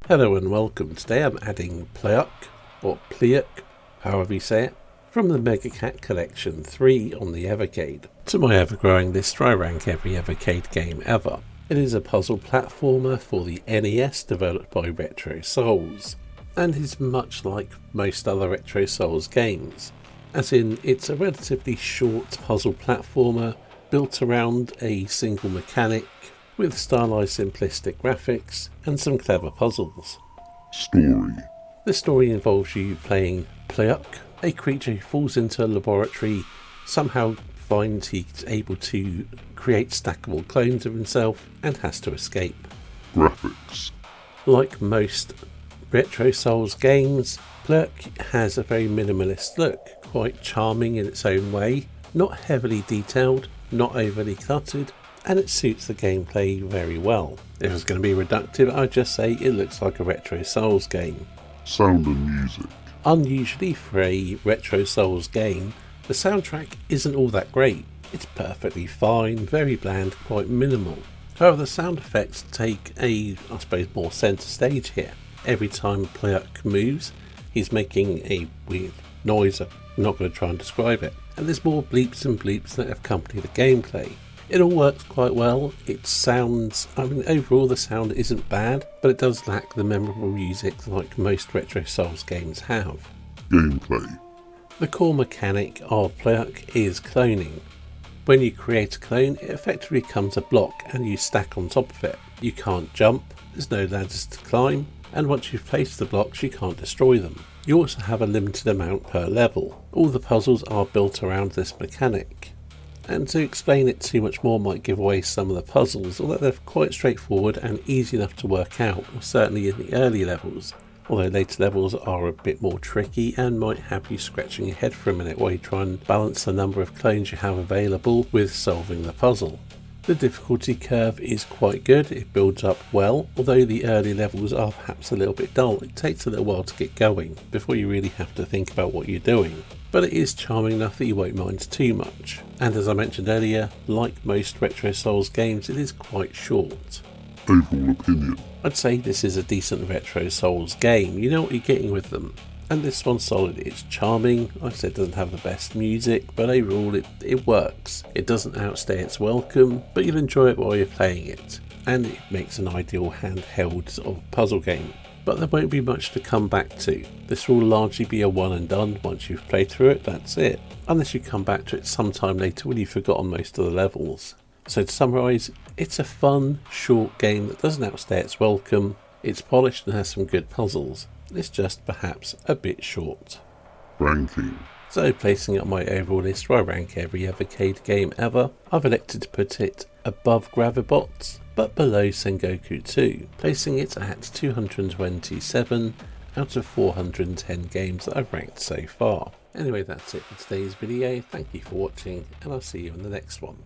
Hello and welcome. Today I'm adding Plyuk, or Plyuk, however you say it, from the Mega Cat Collection 3 on the Evercade to my ever-growing list where I rank every Evercade game ever. It is a puzzle platformer for the NES developed by Retro Souls, and is much like most other Retro Souls games, as in it's a relatively short puzzle platformer built around a single mechanic with stylized simplistic graphics and some clever puzzles. Story. The story involves you playing Plyuk, a creature who falls into a laboratory, somehow finds he's able to create stackable clones of himself and has to escape. Graphics. Like most Retro Souls games, Plyuk has a very minimalist look, quite charming in its own way, not heavily detailed, not overly cluttered, and it suits the gameplay very well. If it's going to be reductive, I'd just say it looks like a Retro Souls game. Sound and music. Unusually for a Retro Souls game, the soundtrack isn't all that great. It's perfectly fine, very bland, quite minimal. However, the sound effects take I suppose, more centre stage here. Every time Plyuk moves, he's making a weird noise. I'm not going to try and describe it. And there's more bleeps and bleeps that accompany the gameplay. It all works quite well. It sounds, overall the sound isn't bad, but it does lack the memorable music like most Retro Souls games have. Gameplay. The core mechanic of Plyuk is cloning. When you create a clone, it effectively becomes a block and you stack on top of it. You can't jump, there's no ladders to climb, and once you've placed the blocks you can't destroy them. You also have a limited amount per level. All the puzzles are built around this mechanic. And to explain it too much more might give away some of the puzzles, although they're quite straightforward and easy enough to work out, certainly in the early levels. Although later levels are a bit more tricky and might have you scratching your head for a minute while you try and balance the number of clones you have available with solving the puzzle. The difficulty curve is quite good, it builds up well, although the early levels are perhaps a little bit dull. It takes a little while to get going before you really have to think about what you're doing. But it is charming enough that you won't mind too much. And as I mentioned earlier, like most Retro Souls games, it is quite short. Overall opinion. I'd say this is a decent Retro Souls game. You know what you're getting with them. And this one's solid. It's charming. Like I said, it doesn't have the best music, but overall it works. It doesn't outstay its welcome, but you'll enjoy it while you're playing it. And it makes an ideal handheld sort of puzzle game. But there won't be much to come back to. This will largely be a one and done. Once you've played through it, that's it. Unless you come back to it sometime later when you've forgotten most of the levels. So to summarise, it's a fun, short game that doesn't outstay its welcome. It's polished and has some good puzzles. It's just perhaps a bit short. Ranking. So placing it on my overall list where I rank every Evercade game ever, I've elected to put it above Gravibots, but below Sengoku 2, placing it at 227 out of 410 games that I've ranked so far. Anyway, that's it for today's video. Thank you for watching, and I'll see you in the next one.